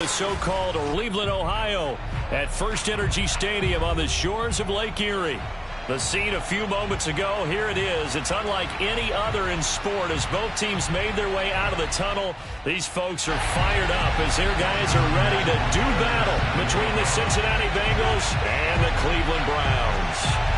The so-called Cleveland, Ohio, at First Energy Stadium on the shores of Lake Erie. The scene a few moments ago, here it is. It's unlike any other in sport as both teams made their way out of the tunnel. These folks are fired up as their guys are ready to do battle between the Cincinnati Bengals and the Cleveland Browns.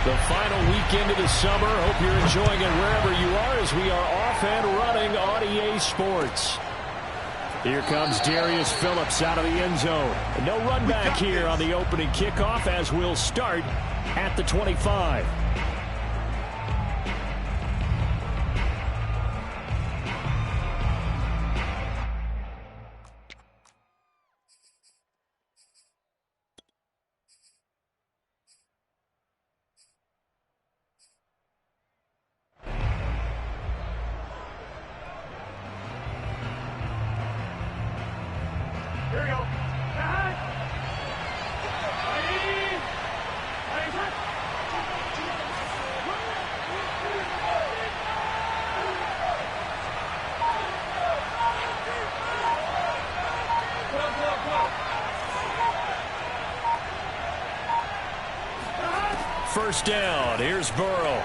The final weekend of the summer. Hope you're enjoying it wherever you are as we are off and running on EA Sports. Here comes Darius Phillips out of the end zone. And no run back here on the opening kickoff as we'll start at the 25. Here we go. First down. Here's Burrow.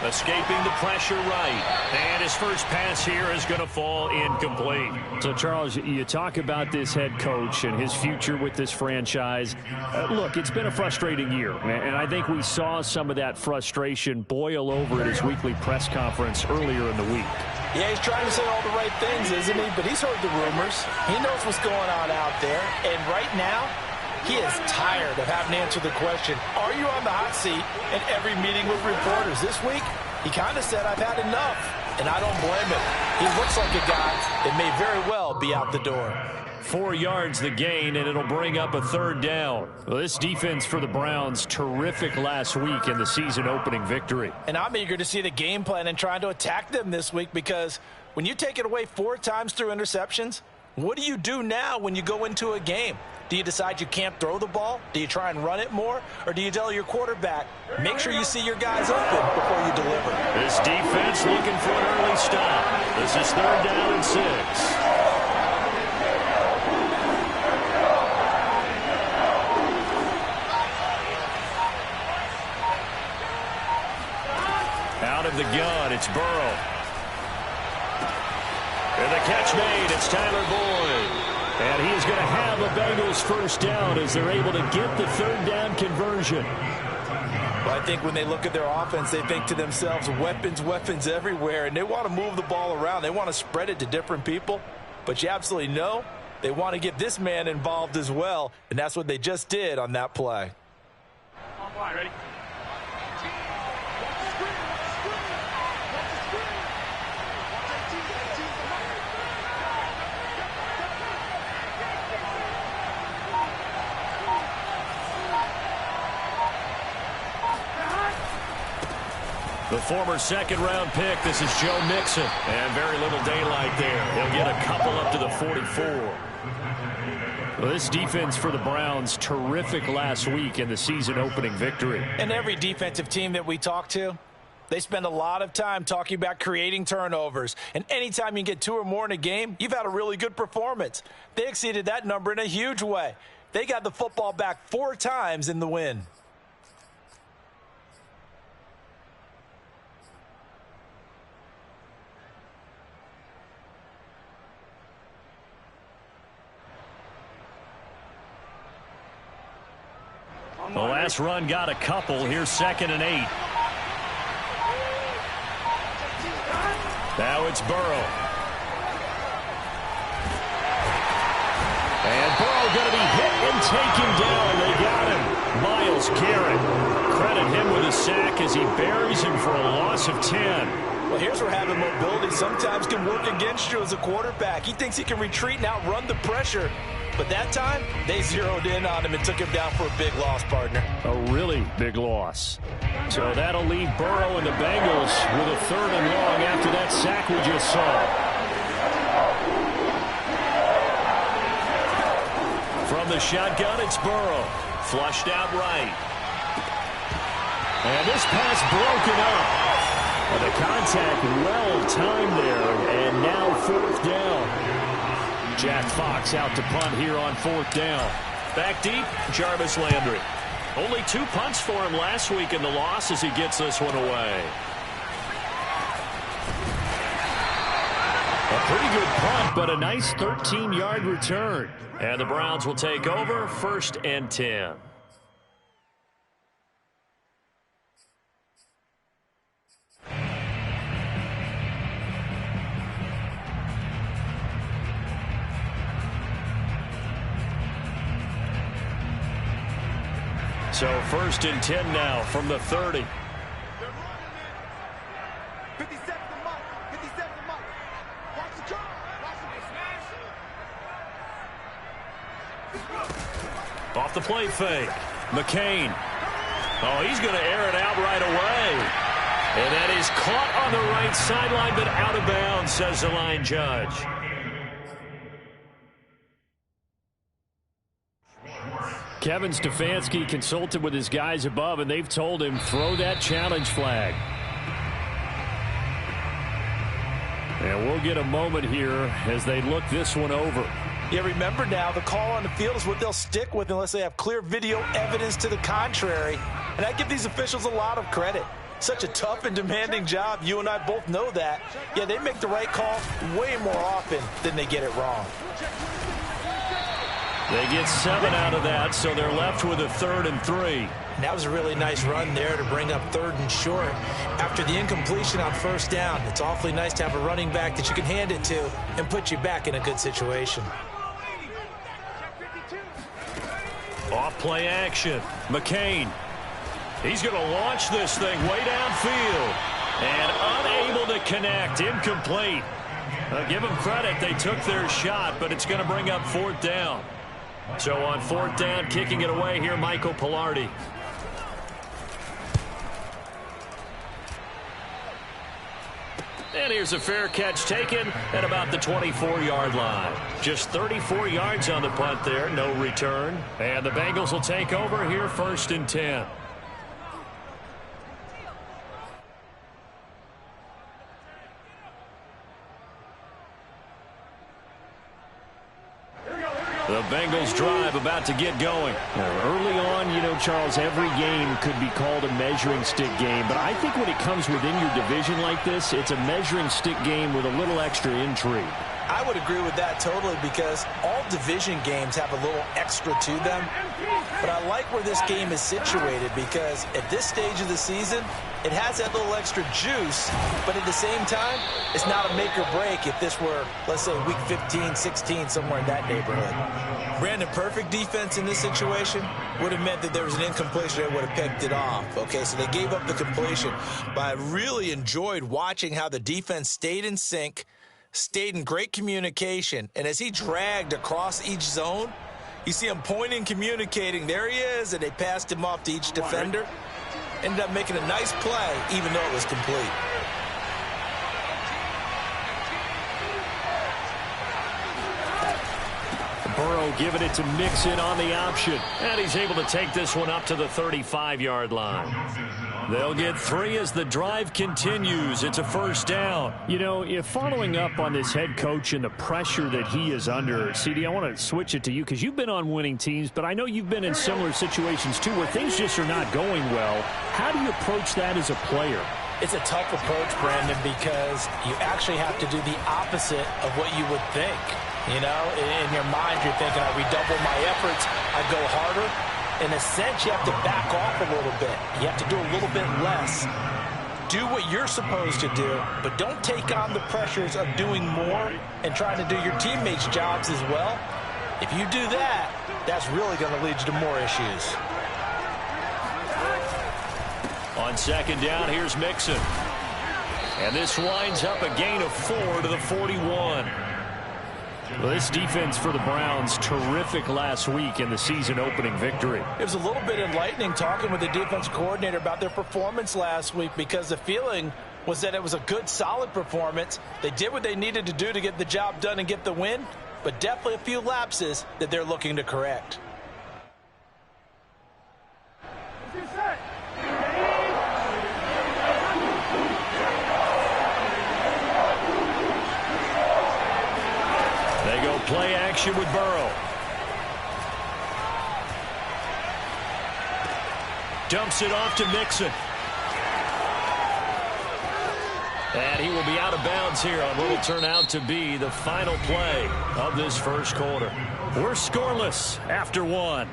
Escaping the pressure right. And his first pass here is going to fall incomplete. So, Charles, you talk about this head coach and his future with this franchise. Look, it's been a frustrating year, and I think we saw some of that frustration boil over at his weekly press conference earlier in the week. Yeah, he's trying to say all the right things, isn't he? But he's heard the rumors. He knows what's going on out there. And right now, he is tired of having to answer the question, are you on the hot seat in every meeting with reporters? This week, he kind of said, I've had enough. And I don't blame him. He looks like a guy that may very well be out the door. 4 yards the gain, and it'll bring up a third down. Well, this defense for the Browns, terrific last week in the season-opening victory. And I'm eager to see the game plan and trying to attack them this week because when you take it away 4 times through interceptions, what do you do now when you go into a game? Do you decide you can't throw the ball? Do you try and run it more? Or do you tell your quarterback, make sure you see your guys open before you deliver? This defense looking for an early stop. This is third down and 6. Out of the gun, it's Burrow. And the catch made, it's Tyler Boyd. And he is going to have a Bengals first down as they're able to get the third down conversion. Well, I think when they look at their offense, they think to themselves, weapons, weapons everywhere. And they want to move the ball around. They want to spread it to different people. But you absolutely know they want to get this man involved as well. And that's what they just did on that play. On line, ready? The former second-round pick, this is Joe Mixon. And very little daylight there. He'll get a couple up to the 44. Well, this defense for the Browns, terrific last week in the season-opening victory. And every defensive team that we talk to, they spend a lot of time talking about creating turnovers. And anytime you get 2 or more in a game, you've had a really good performance. They exceeded that number in a huge way. They got the football back 4 times in the win. The last run got a couple. Here's 2nd and 8. Now it's Burrow. And Burrow going to be hit and taken down. They got him. Myles Garrett. Credit him with a sack as he buries him for a loss of 10. Well, here's where having mobility sometimes can work against you as a quarterback. He thinks he can retreat and outrun the pressure. But that time, they zeroed in on him and took him down for a big loss, partner. A really big loss. So that'll leave Burrow and the Bengals with a 3rd and long after that sack we just saw. From the shotgun, it's Burrow. Flushed out right. And this pass broken up. And the contact well timed there, and now fourth down. Jack Fox out to punt here on fourth down. Back deep, Jarvis Landry. Only 2 punts for him last week in the loss as he gets this one away. A pretty good punt, but a nice 13-yard return. And the Browns will take over, 1st and 10. So 1st and 10 now from the 30. Off the play fake. McCain. Oh, he's going to air it out right away. And that is caught on the right sideline, but out of bounds, says the line judge. Kevin Stefanski consulted with his guys above, and they've told him throw that challenge flag. And we'll get a moment here as they look this one over. Yeah, remember now, the call on the field is what they'll stick with unless they have clear video evidence to the contrary. And I give these officials a lot of credit. Such a tough and demanding job. You and I both know that. Yeah, they make the right call way more often than they get it wrong. They get 7 out of that, so they're left with a 3rd and 3. And that was a really nice run there to bring up 3rd and short. After the incompletion on 1st down, it's awfully nice to have a running back that you can hand it to and put you back in a good situation. Off play action. McCain. He's going to launch this thing way downfield. And unable to connect. Incomplete. Give them credit. They took their shot, but it's going to bring up 4th down. So on 4th down, kicking it away here, Michael Pilardi. And here's a fair catch taken at about the 24-yard line. Just 34 yards on the punt there, no return. And the Bengals will take over here, 1st and 10. The Bengals drive about to get going. Early on, you know, Charles, every game could be called a measuring stick game. But I think when it comes within your division like this, it's a measuring stick game with a little extra intrigue. I would agree with that totally because all division games have a little extra to them. But I like where this game is situated because at this stage of the season, it has that little extra juice, but at the same time, it's not a make or break if this were, let's say, week 15, 16, somewhere in that neighborhood. Brandon, perfect defense in this situation would have meant that there was an incompletion. They would have picked it off. Okay, so they gave up the completion. But I really enjoyed watching how the defense stayed in sync, stayed in great communication, and as he dragged across each zone, you see him pointing, communicating. There he is, and they passed him off to each defender. Ended up making a nice play, even though it was complete. Burrow giving it to Mixon on the option. And he's able to take this one up to the 35-yard line. They'll get 3 as the drive continues. It's a 1st down. You know, if following up on this head coach and the pressure that he is under, CD, I want to switch it to you because you've been on winning teams, but I know you've been in similar situations too where things just are not going well. How do you approach that as a player? It's a tough approach, Brandon, because you actually have to do the opposite of what you would think. You know, in your mind, you're thinking, I redouble my efforts, I go harder. In a sense, you have to back off a little bit. You have to do a little bit less. Do what you're supposed to do, but don't take on the pressures of doing more and trying to do your teammates' jobs as well. If you do that, that's really going to lead you to more issues. On 2nd down, here's Mixon. And this winds up a gain of 4 to the 41. Well, this defense for the Browns, terrific last week in the season-opening victory. It was a little bit enlightening talking with the defense coordinator about their performance last week because the feeling was that it was a good, solid performance. They did what they needed to do to get the job done and get the win, but definitely a few lapses that they're looking to correct. They go play action with Burrow. Dumps it off to Mixon. And he will be out of bounds here on what will turn out to be the final play of this first quarter. We're scoreless after one.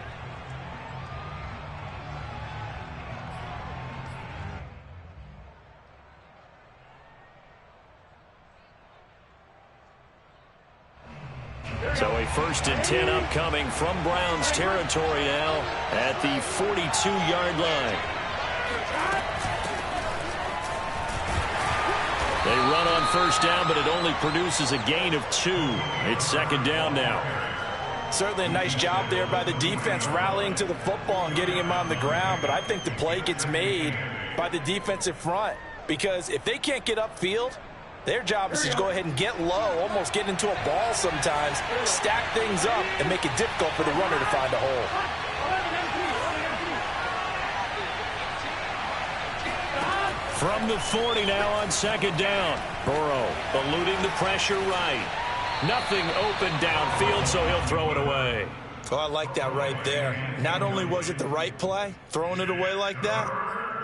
So a 1st and 10 upcoming from Browns territory now at the 42-yard line. They run on 1st down, but it only produces a gain of 2. It's 2nd down now. Certainly a nice job there by the defense rallying to the football and getting him on the ground, but I think the play gets made by the defensive front because if they can't get upfield, their job is to go ahead and get low, almost get into a ball sometimes, stack things up, and make it difficult for the runner to find a hole. From the 40 now on 2nd down. Burrow eluding the pressure right. Nothing open downfield, so he'll throw it away. Oh, I like that right there. Not only was it the right play, throwing it away like that,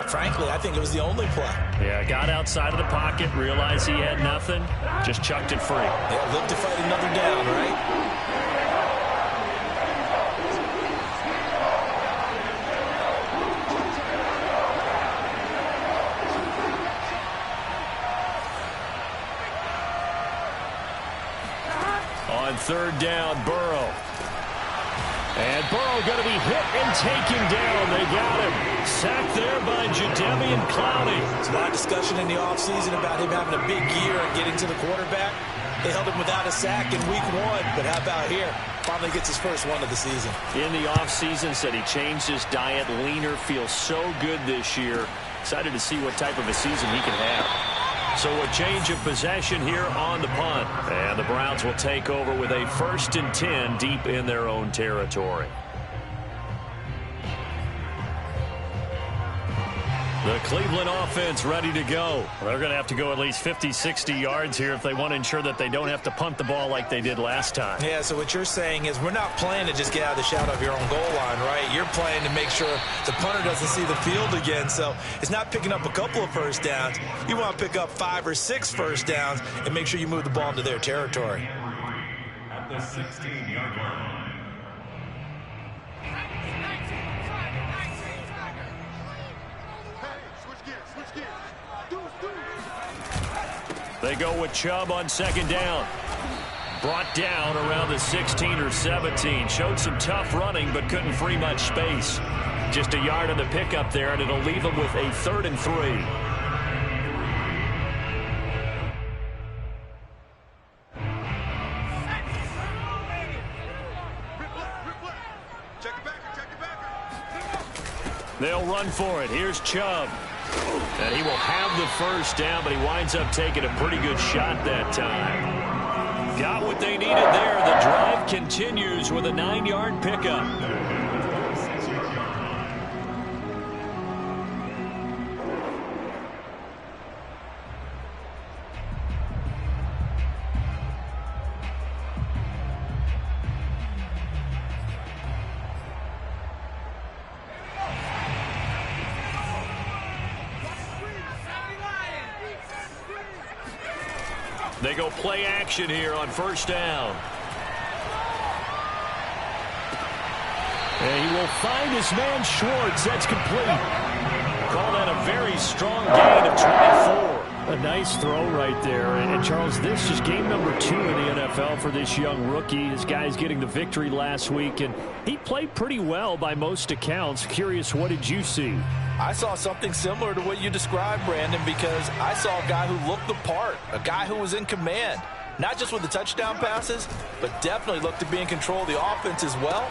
frankly, I think it was the only play. Yeah, got outside of the pocket, realized he had nothing, just chucked it free. Yeah, look to fight another down, right? On 3rd down, Burrow. And Burrow going to be hit and taken down. They got him. Sacked there by Jadeveon Clowney. There's a lot of discussion in the offseason about him having a big year and getting to the quarterback. They held him without a sack in week 1, but how about here? Finally gets his first one of the season. In the offseason, said he changed his diet, leaner, feels so good this year. Excited to see what type of a season he can have. So a change of possession here on the punt. And the Browns will take over with a 1st and 10 deep in their own territory. The Cleveland offense ready to go. They're going to have to go at least 50, 60 yards here if they want to ensure that they don't have to punt the ball like they did last time. Yeah, so what you're saying is we're not playing to just get out of the shadow of your own goal line, right? You're playing to make sure the punter doesn't see the field again. So it's not picking up a couple of 1st downs. You want to pick up 5 or 6 1st downs and make sure you move the ball into their territory. At the 16-yard line. They go with Chubb on 2nd down. Brought down around the 16 or 17. Showed some tough running, but couldn't free much space. Just a yard on the pickup there, and it'll leave them with a 3rd and 3. They'll run for it. Here's Chubb. And he will have the 1st down, but he winds up taking a pretty good shot that time. Got what they needed there. The drive continues with a 9-yard pickup. They go play action here on 1st down. And he will find his man Schwartz. That's complete. Call that a very strong gain of 24. A nice throw right there. And Charles, this is game number 2 in the NFL for this young rookie. This guy's getting the victory last week, and he played pretty well by most accounts. Curious, what did you see? I saw something similar to what you described, Brandon, because I saw a guy who looked the part, a guy who was in command, not just with the touchdown passes, but definitely looked to be in control of the offense as well.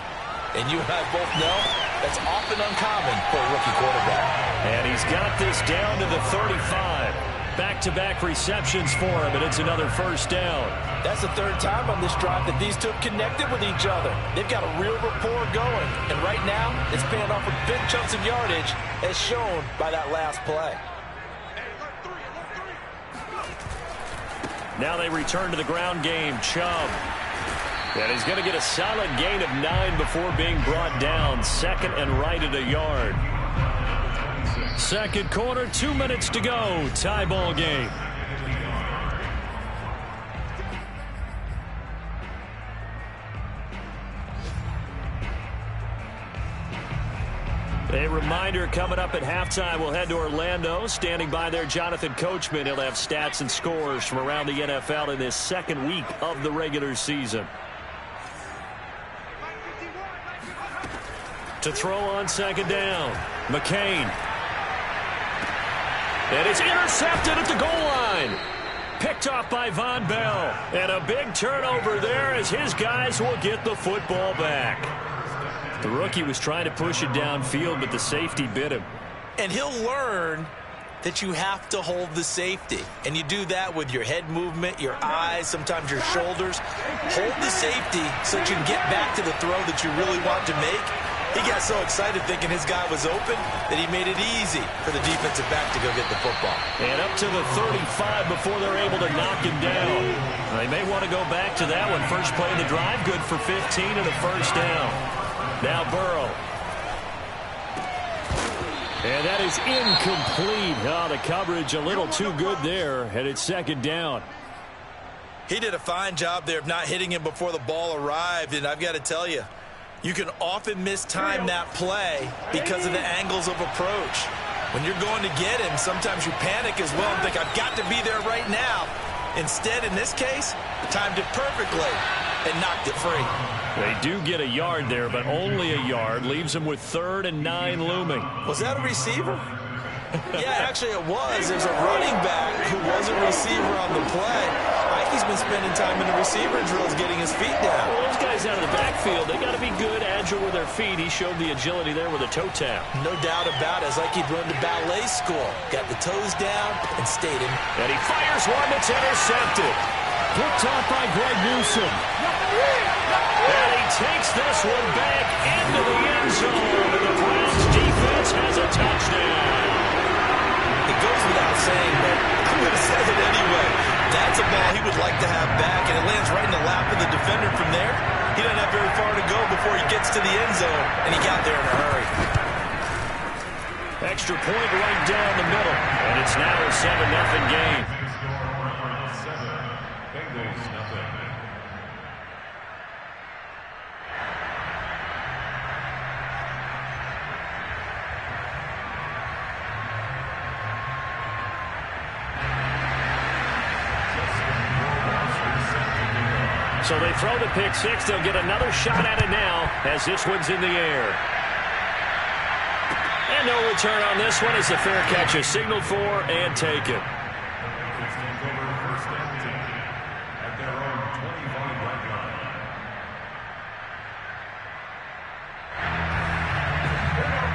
And you and I both know that's often uncommon for a rookie quarterback. And he's got this down to the 35. Back-to-back receptions for him, and it's another 1st down. That's the 3rd time on this drive that these two have connected with each other. They've got a real rapport going, and right now it's paying off with big chunks of yardage as shown by that last play. Now they return to the ground game. Chubb And he's going to get a solid gain of 9 before being brought down. Second and right at a yard. Second quarter, 2 minutes to go. Tie ball game. A reminder, coming up at halftime, we'll head to Orlando. Standing by there, Jonathan Coachman. He'll have stats and scores from around the NFL in this second week of the regular season. To throw on second down, McCain. And it's intercepted at the goal line. Picked off by Von Bell. And a big turnover there as his guys will get the football back. The rookie was trying to push it downfield, but the safety bit him. And he'll learn that you have to hold the safety. And you do that with your head movement, your eyes, sometimes your shoulders. Hold the safety so that you can get back to the throw that you really want to make. He got so excited thinking his guy was open that he made it easy for the defensive back to go get the football. And up to the 35 before they're able to knock him down. They may want to go back to that one. First play of the drive, good for 15 and a first down. Now Burrow. And that is incomplete. Oh, the coverage a little too good there, and it's second down. He did a fine job there of not hitting him before the ball arrived, and I've got to tell you, you can often mistime that play because of the angles of approach. When you're going to get him, sometimes you panic as well and think, I've got to be there right now. Instead, in this case, timed it perfectly and knocked it free. They do get a yard there, but only a yard. Leaves them with 3rd and 9 looming. Was that a receiver? Yeah, actually it was. There's a running back who was a receiver on the play. He's been spending time in the receiver drills getting his feet down. Well, those guys out of the backfield, they got to be good, agile with their feet. He showed the agility there with a toe tap. No doubt about it. It's like he'd run to ballet school. Got the toes down and stayed in. And he fires one that's intercepted. Picked off by Greg Newsom. And he takes this one back into the end zone. And the Browns defense has a touchdown. It goes without saying, but I'm going to say it anyway. That's a ball he would like to have back, and it lands right in the lap of the defender from there. He doesn't have very far to go before he gets to the end zone, and he got there in a hurry. Extra point right down the middle, and it's now a 7-0 game. Bengals nothing. So they throw the pick six. They'll get another shot at it now as this one's in the air. And no return on this one as the fair catch is signaled for and taken.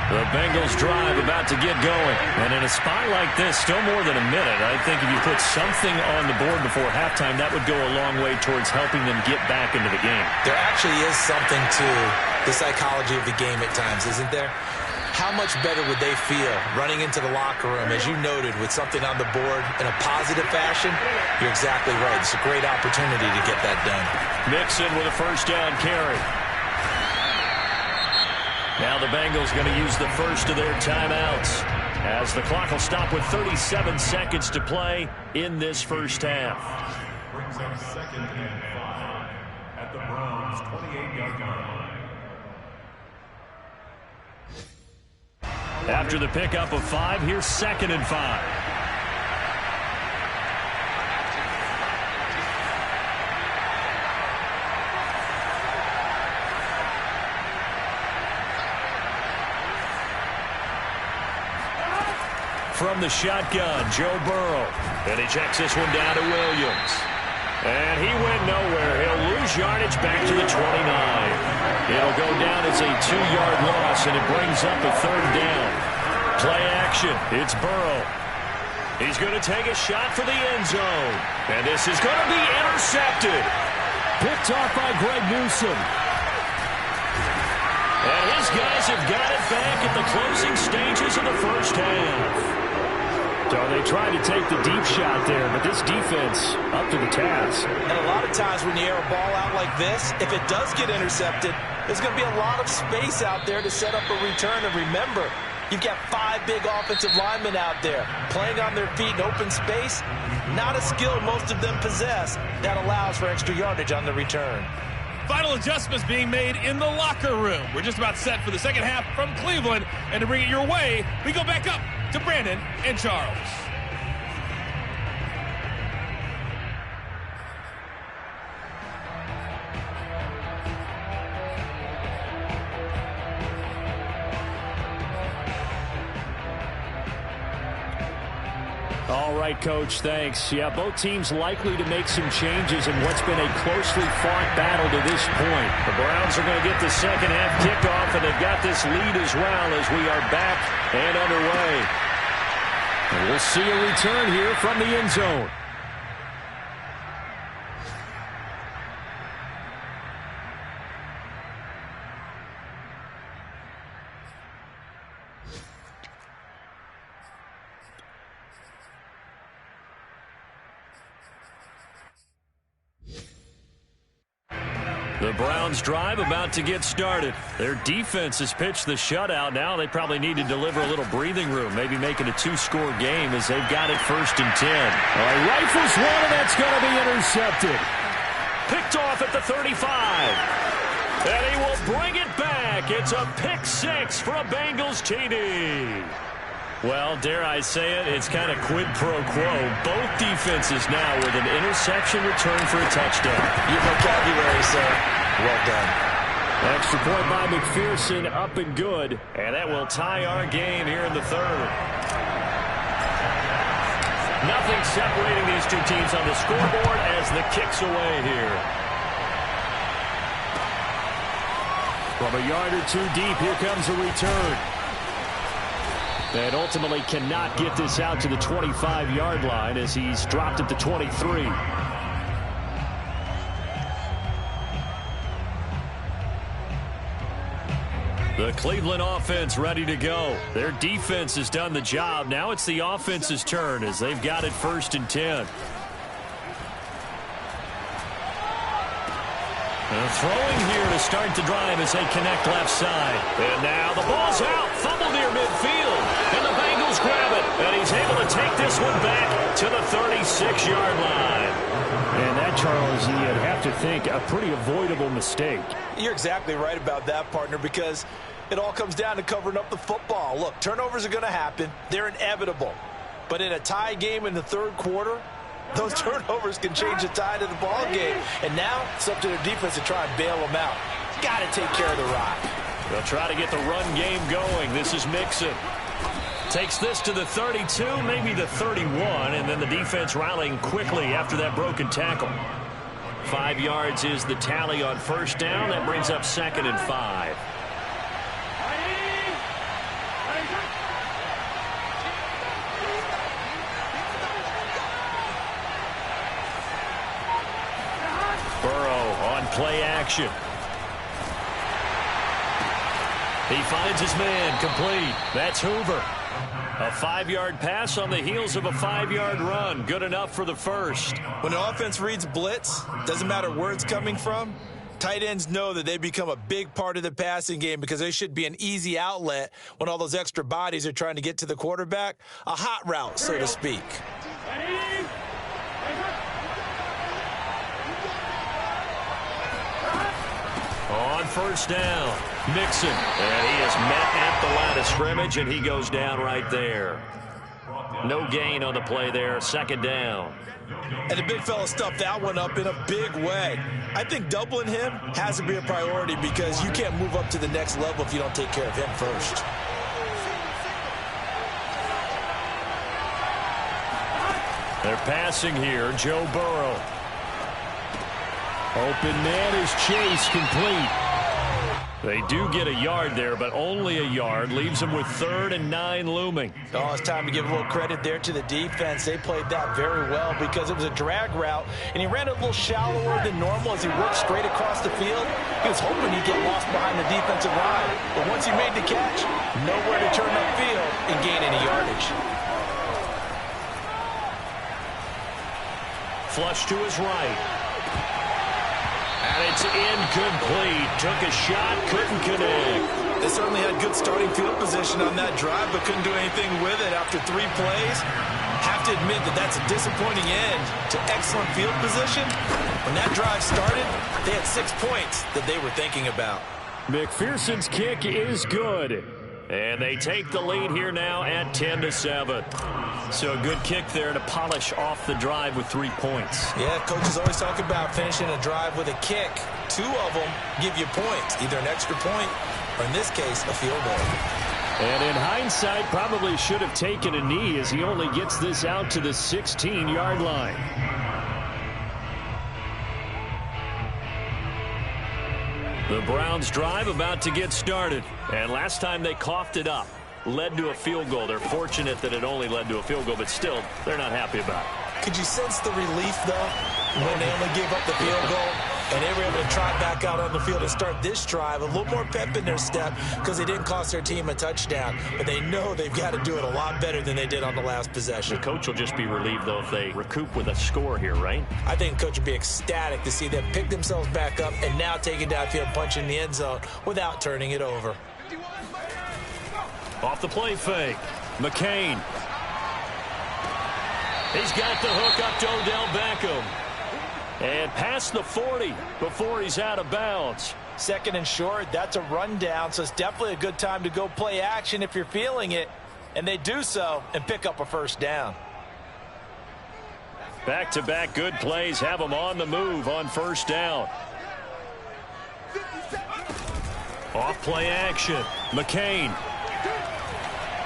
The Bengals drive about to get going. And in a spot like this, still more than a minute, I think if you put something on the board before halftime, that would go a long way towards helping them get back into the game. There actually is something to the psychology of the game at times, isn't there? How much better would they feel running into the locker room, as you noted, with something on the board in a positive fashion? You're exactly right. It's a great opportunity to get that done. Mixon with a first down carry. Now the Bengals going to use the first of their timeouts as the clock will stop with 37 seconds to play in this first half. Brings up 2nd and 5 at the Browns' 28-yard line. After the pickup of 5, here's 2nd and 5. From the shotgun, Joe Burrow. And he checks this one down to Williams. And he went nowhere. He'll lose yardage back to the 29. It'll go down as a 2-yard loss, and it brings up a 3rd down. Play action. It's Burrow. He's going to take a shot for the end zone. And this is going to be intercepted. Picked off by Greg Newsom. And his guys have got it back at the closing stages of the first half. So they tried to take the deep shot there, but this defense up to the task. And a lot of times when you air a ball out like this, if it does get intercepted, there's going to be a lot of space out there to set up a return. And remember, you've got 5 big offensive linemen out there playing on their feet in open space. Not a skill most of them possess that allows for extra yardage on the return. Final adjustments being made in the locker room. We're just about set for the second half from Cleveland. And to bring it your way, we go back up to Brandon and Charles. All right, Coach, thanks. Yeah, both teams likely to make some changes in what's been a closely fought battle to this point. The Browns are going to get the second half kickoff, and they've got this lead as well as we are back and underway. And we'll see a return here from the end zone. The Browns drive about to get started. Their defense has pitched the shutout. Now they probably need to deliver a little breathing room, maybe making a 2-score game as they've got it 1st and 10. All right, rifles one, and that's going to be intercepted. Picked off at the 35. And he will bring it back. It's a pick 6 for a Bengals TD. Well, dare I say it, it's kind of quid pro quo. Both defenses now with an interception return for a touchdown. Your vocabulary, sir. Well done. Extra point by McPherson, up and good. And that will tie our game here in the 3rd. Nothing separating these two teams on the scoreboard as the kick's away here. From a yard or 2 deep, here comes a return. And ultimately cannot get this out to the 25-yard line as he's dropped at the 23. The Cleveland offense ready to go. Their defense has done the job. Now it's the offense's turn as they've got it 1st and 10. Throwing here to start the drive as they connect left side. And now the ball's out. Fumble near midfield. And the Bengals grab it. And he's able to take this one back to the 36-yard line. And that, Charles, you'd have to think a pretty avoidable mistake. You're exactly right about that, partner, because it all comes down to covering up the football. Look, turnovers are going to happen. They're inevitable. But in a tie game in the 3rd quarter, those turnovers can change the tide of the ball game. And now it's up to their defense to try and bail them out. Got to take care of the rock. They'll try to get the run game going. This is Mixon. Takes this to the 32, maybe the 31, and then the defense rallying quickly after that broken tackle. 5 yards is the tally on 1st down. That brings up 2nd and 5. Burrow on play action. He finds his man complete. That's Hoover. A 5-yard pass on the heels of a 5-yard run. Good enough for the 1st. When the offense reads blitz, doesn't matter where it's coming from, tight ends know that they become a big part of the passing game because they should be an easy outlet when all those extra bodies are trying to get to the quarterback. A hot route, so to speak. On 1st down, Mixon. And he is met at the line of scrimmage, and he goes down right there. No gain on the play there. 2nd down. And the big fella stuffed that one up in a big way. I think doubling him has to be a priority because you can't move up to the next level if you don't take care of him first. They're passing here. Joe Burrow. Open man is Chase, complete. They do get a yard there, but only a yard. Leaves them with 3rd and 9 looming. Oh, it's time to give a little credit there to the defense. They played that very well because it was a drag route, and he ran it a little shallower than normal as he worked straight across the field. He was hoping he'd get lost behind the defensive line, but once he made the catch, nowhere to turn upfield and gain any yardage. Flush to his right. It's incomplete. Took a shot, couldn't connect. They certainly had good starting field position on that drive, but couldn't do anything with it after 3 plays. Have to admit that that's a disappointing end to excellent field position. When that drive started, they had 6 points that they were thinking about. McPherson's kick is good. And they take the lead here now at 10-7. So a good kick there to polish off the drive with 3 points. Yeah, coaches always talk about finishing a drive with a kick. 2 of them give you points, either an extra point or, in this case, a field goal. And in hindsight, probably should have taken a knee as he only gets this out to the 16-yard line. The Browns drive about to get started. And last time they coughed it up, led to a field goal. They're fortunate that it only led to a field goal, but still, they're not happy about it. Could you sense the relief, though, when they only gave up the field goal? And they were able to trot back out on the field and start this drive. A little more pep in their step because they didn't cost their team a touchdown. But they know they've got to do it a lot better than they did on the last possession. The coach will just be relieved, though, if they recoup with a score here, right? I think the coach would be ecstatic to see them pick themselves back up and now take it downfield and punch in the end zone without turning it over. Off the play fake. McCain. He's got the hook up to Odell Beckham. And past the 40 before he's out of bounds. 2nd and short, that's a rundown, so it's definitely a good time to go play action if you're feeling it. And they do so and pick up a first down. Back-to-back good plays have them on the move on first down. Off play action. McCain.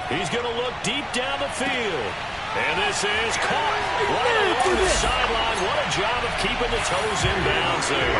He's going to look deep down the field. And this is caught right along the sideline. What a job of keeping the toes in bounds there.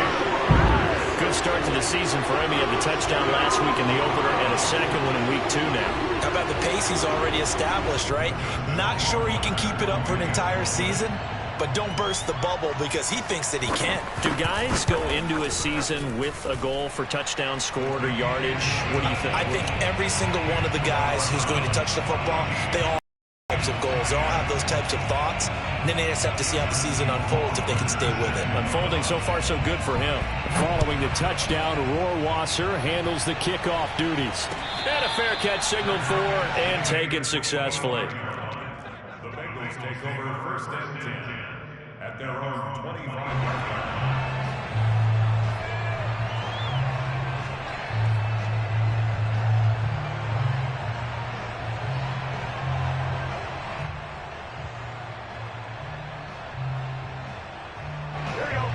Good start to the season for him. He had the touchdown last week in the opener and a second one in week 2 now. How about the pace he's already established, right? Not sure he can keep it up for an entire season, but don't burst the bubble because he thinks that he can. Do guys go into a season with a goal for touchdown scored or yardage? What do you think? I think every single one of the guys who's going to touch the football, they all types of goals. They all have those types of thoughts. And then they just have to see how the season unfolds if they can stay with it. Unfolding so far so good for him. Following the touchdown, Rohrwasser handles the kickoff duties. And a fair catch signaled for and taken successfully. The Bengals take over 1st and 10 at their own 25-yard line.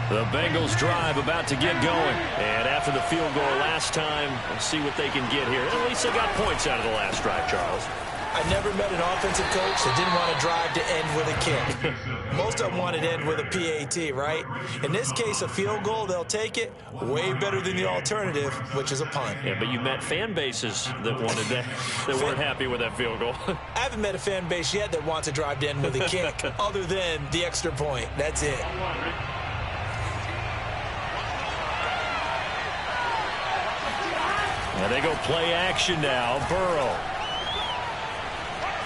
The Bengals drive about to get going. And after the field goal last time, we'll see what they can get here. At least they got points out of the last drive, Charles. I never met an offensive coach that didn't want to drive to end with a kick. Most of them wanted to end with a PAT, right? In this case, a field goal, they'll take it. Way better than the alternative, which is a punt. Yeah, but you met fan bases that wanted that, that weren't happy with that field goal. I haven't met a fan base yet that wants to drive to end with a kick other than the extra point. That's it. And they go play action now. Burrow.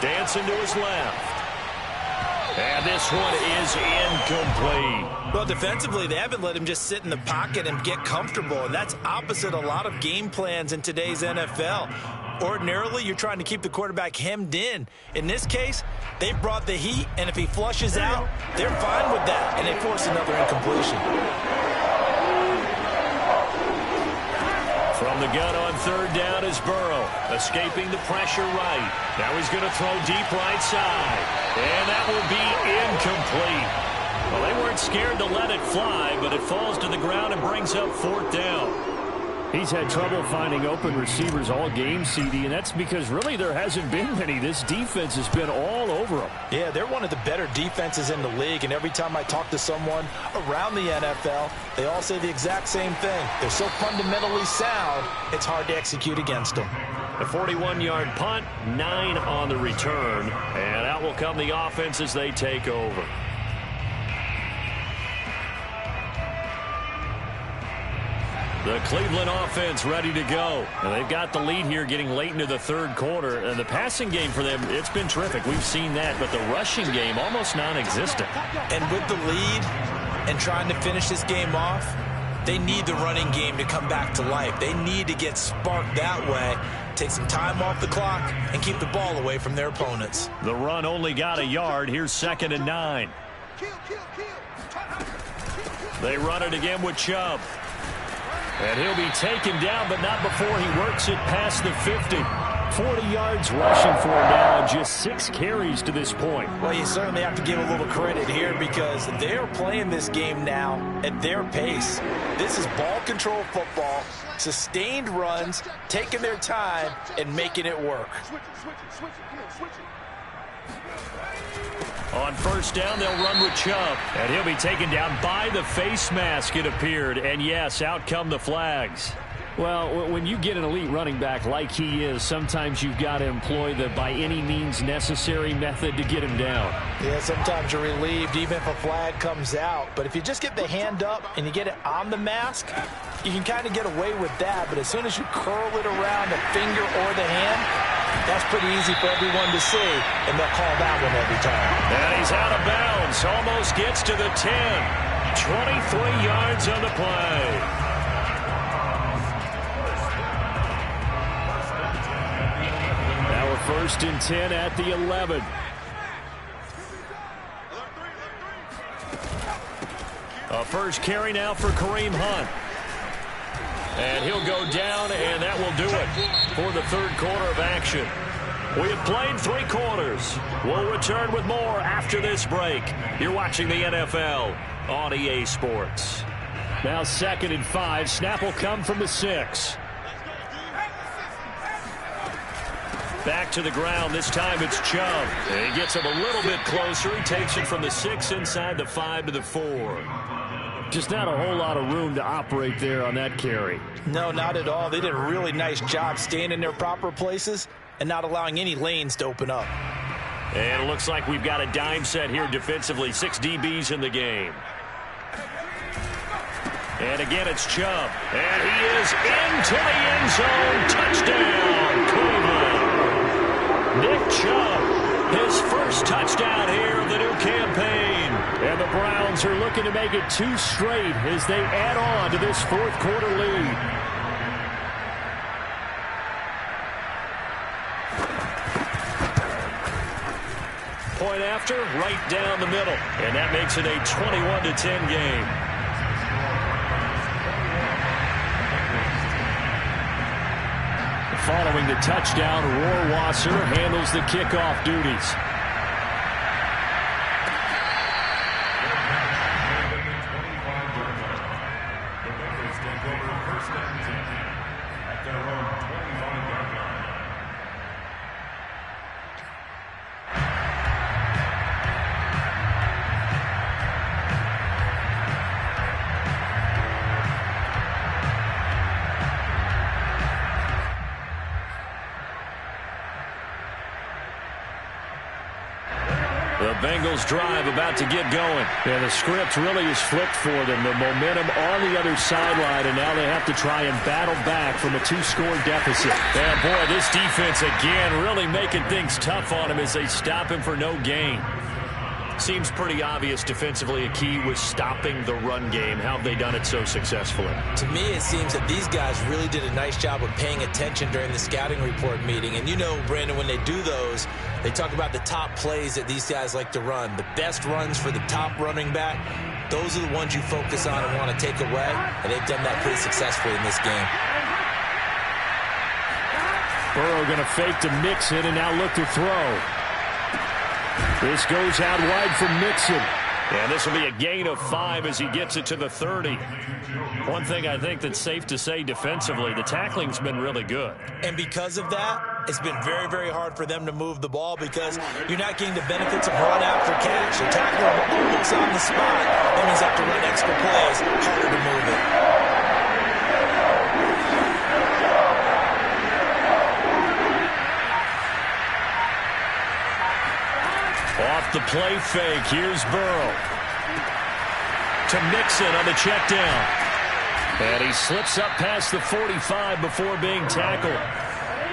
Dancing to his left. And this one is incomplete. Well, defensively, they haven't let him just sit in the pocket and get comfortable, and that's opposite a lot of game plans in today's NFL. Ordinarily, you're trying to keep the quarterback hemmed in. In this case, they brought the heat, and if he flushes out, they're fine with that, and they force another incompletion. From the gun on 3rd down is Burrow, escaping the pressure right. Now he's going to throw deep right side. And that will be incomplete. Well, they weren't scared to let it fly, but it falls to the ground and brings up 4th down. He's had trouble finding open receivers all game, CD, and that's because really there hasn't been many. This defense has been all over them. Yeah, they're one of the better defenses in the league, and every time I talk to someone around the NFL, they all say the exact same thing. They're so fundamentally sound, it's hard to execute against them. A 41-yard punt, 9 on the return, and out will come the offense as they take over. The Cleveland offense ready to go. And they've got the lead here getting late into the 3rd quarter. And the passing game for them, it's been terrific. We've seen that. But the rushing game, almost non-existent. And with the lead and trying to finish this game off, They need the running game to come back to life. They need to get sparked that way, take some time off the clock, and keep the ball away from their opponents. The run only got a yard. Here's 2nd and 9. They run it again with Chubb. And he'll be taken down, but not before he works it past the 50. 40 yards rushing for him now and just 6 carries to this point. Well, you certainly have to give a little credit here because they're playing this game now at their pace. This is ball control football, sustained runs, taking their time, and making it work. On 1st down, they'll run with Chubb. And he'll be taken down by the face mask, it appeared. And yes, out come the flags. Well, when you get an elite running back like he is, sometimes you've got to employ the by any means necessary method to get him down. Yeah, sometimes you're relieved even if a flag comes out. But if you just get the hand up and you get it on the mask, you can kind of get away with that. But as soon as you curl it around the finger or the hand, that's pretty easy for everyone to see, and they'll call that one every time. And he's out of bounds. Almost gets to the 10. 23 yards on the play. Now 1st and 10 at the 11. A first carry now for Kareem Hunt. And he'll go down, and that will do it for the 3rd quarter of action. We have played 3 quarters. We'll return with more after this break. You're watching the NFL on EA Sports. Now 2nd and 5. Snap will come from the 6. Back to the ground. This time it's Chubb. And he gets him a little bit closer. He takes it from the 6 inside the 5 to the 4. Just not a whole lot of room to operate there on that carry. No, not at all. They did a really nice job staying in their proper places and not allowing any lanes to open up. And it looks like we've got a dime set here defensively. 6 DBs in the game. And again, it's Chubb. And he is into the end zone. Touchdown, Cleveland. Nick Chubb, his first touchdown here of the new campaign. And the Browns are looking to make it 2 straight as they add on to this 4th quarter lead. Point after, right down the middle. And that makes it a 21-10 game. Following the touchdown, Rohrwasser handles the kickoff duties. The Bengals drive about to get going. Yeah, the script really is flipped for them. The momentum on the other sideline, and now they have to try and battle back from a 2-score deficit. Yeah, boy, this defense again really making things tough on him as they stop him for no gain. Seems pretty obvious defensively a key was stopping the run game. How have they done it so successfully? To me, it seems that these guys really did a nice job of paying attention during the scouting report meeting. And you know, Brandon, when they do those, they talk about the top plays that these guys like to run. The best runs for the top running back, those are the ones you focus on and want to take away. And they've done that pretty successfully in this game. Burrow going to fake to Mixon and now look to throw. This goes out wide from Mixon. And this will be a gain of 5 as he gets it to the 30. One thing I think that's safe to say defensively, the tackling's been really good. And because of that, it's been very, very hard for them to move the ball because you're not getting the benefits of run after catch. The tackler almost on the spot. That means they have to run extra plays, harder to move it. Off the play fake, here's Burrow. To Mixon on the check down. And he slips up past the 45 before being tackled.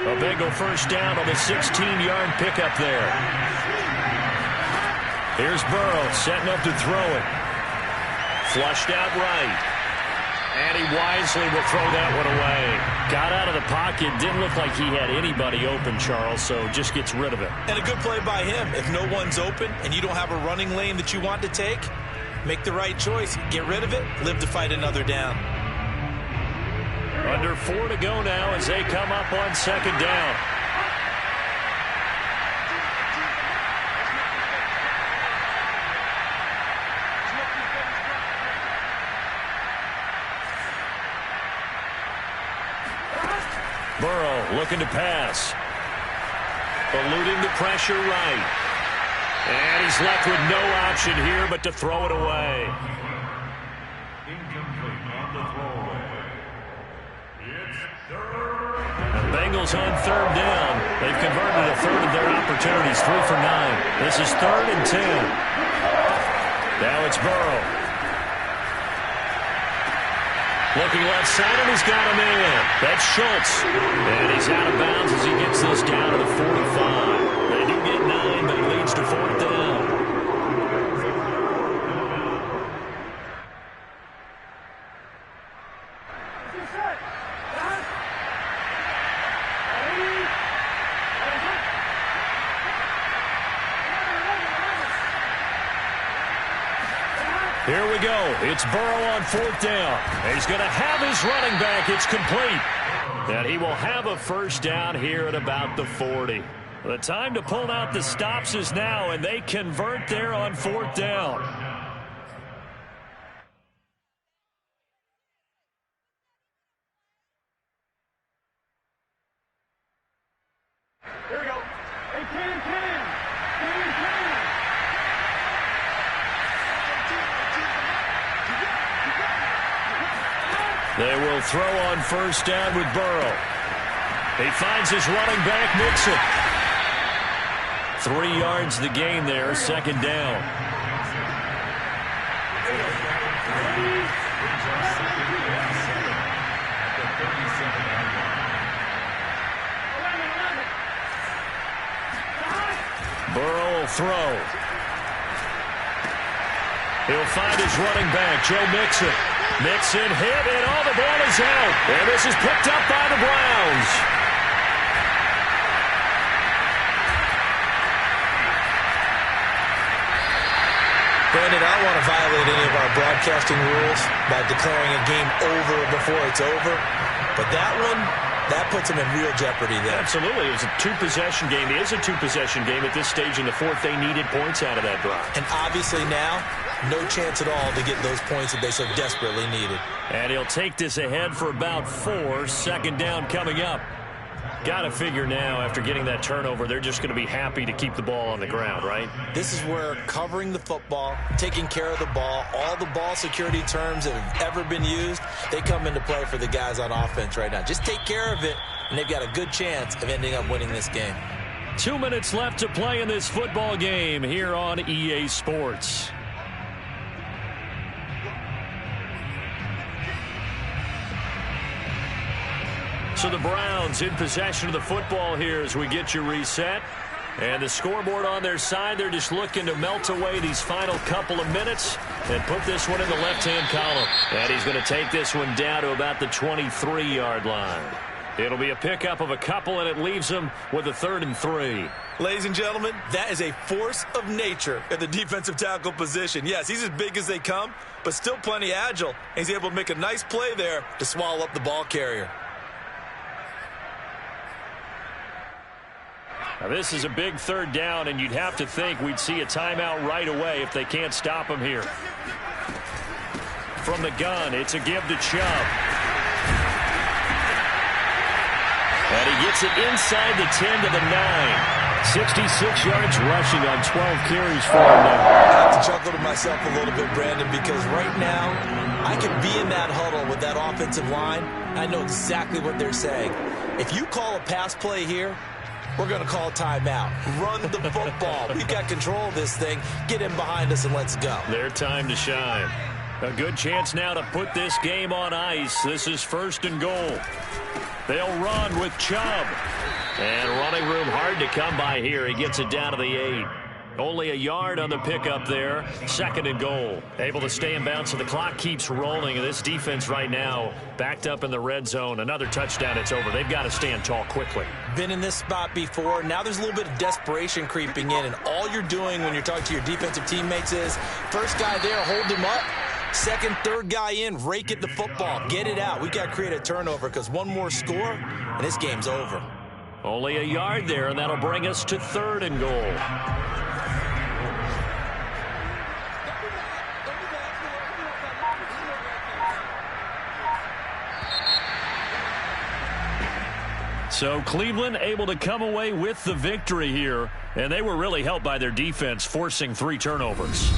A Bengal first down on the 16-yard pickup there. Here's Burrow setting up to throw it. Flushed out right. wisely will throw that one away. Got out of the pocket. Didn't look like he had anybody open, Charles, so just gets rid of it. And a good play by him. If no one's open and you don't have a running lane that you want to take, make the right choice. Get rid of it. Live to fight another down. Under 4 to go now as they come up on second down. Burrow looking to pass. Eluding the pressure right. And he's left with no option here but to throw it away. Incomplete on the throwaway. It's third. The Bengals on third down. They've converted a third of their opportunities, 3 for 9. This is 3rd and 10. Now it's Burrow. Looking left side, and he's got him in. That's Schultz. And he's out of bounds as he gets this down to the 45. They do get 9, but it leads to 4th down. Here we go. It's Burrow on 4th down. He's going to have his running back. It's complete. And he will have a first down here at about the 40. The time to pull out the stops is now, and they convert there on 4th down. Here we go. Hey, 10. They will throw on 1st down with Burrow. He finds his running back, Mixon. 3 yards the gain there, 2nd down. Burrow will throw. He'll find his running back, Joe Mixon. Mixon hit, and all the ball is out. And this is picked up by the Browns. Brandon, I don't want to violate any of our broadcasting rules by declaring a game over before it's over. But that one, that puts them in real jeopardy there. Absolutely. It was a 2-possession game. It is a 2-possession game at this stage in the 4th. They needed points out of that drive. And obviously now, no chance at all to get those points that they so desperately needed. And he'll take this ahead for about 4. 2nd down coming up. Got to figure now, after getting that turnover, they're just going to be happy to keep the ball on the ground, right? This is where covering the football, taking care of the ball, all the ball security terms that have ever been used, they come into play for the guys on offense right now. Just take care of it, and they've got a good chance of ending up winning this game. 2 minutes left to play in this football game here on EA Sports. So the Browns in possession of the football here as we get you reset. And the scoreboard on their side, they're just looking to melt away these final couple of minutes and put this one in the left-hand column. And he's going to take this one down to about the 23-yard line. It'll be a pickup of a couple, and it leaves them with a 3rd and 3. Ladies and gentlemen, that is a force of nature at the defensive tackle position. Yes, he's as big as they come, but still plenty agile. And he's able to make a nice play there to swallow up the ball carrier. Now this is a big 3rd down, and you'd have to think we'd see a timeout right away if they can't stop him here. From the gun, it's a give to Chubb. And he gets it inside the 10 to the 9. 66 yards rushing on 12 carries for him now. I have to chuckle to myself a little bit, Brandon, because right now I could be in that huddle with that offensive line. I know exactly what they're saying. If you call a pass play here, we're going to call timeout. Run the football. We've got control of this thing. Get in behind us and let's go. Their time to shine. A good chance now to put this game on ice. This is 1st and goal. They'll run with Chubb. And running room hard to come by here. He gets it down to the 8. Only a yard on the pickup there. 2nd and goal. Able to stay in bounds, so the clock keeps rolling. And this defense right now backed up in the red zone. Another touchdown, it's over. They've got to stand tall quickly. Been in this spot before. Now there's a little bit of desperation creeping in. And all you're doing when you're talking to your defensive teammates is, first guy there, hold him up. Second, third guy in, rake at the football. Get it out. We've got to create a turnover because one more score, and this game's over. Only a yard there, and that'll bring us to 3rd and goal. So Cleveland able to come away with the victory here, and they were really helped by their defense forcing 3 turnovers.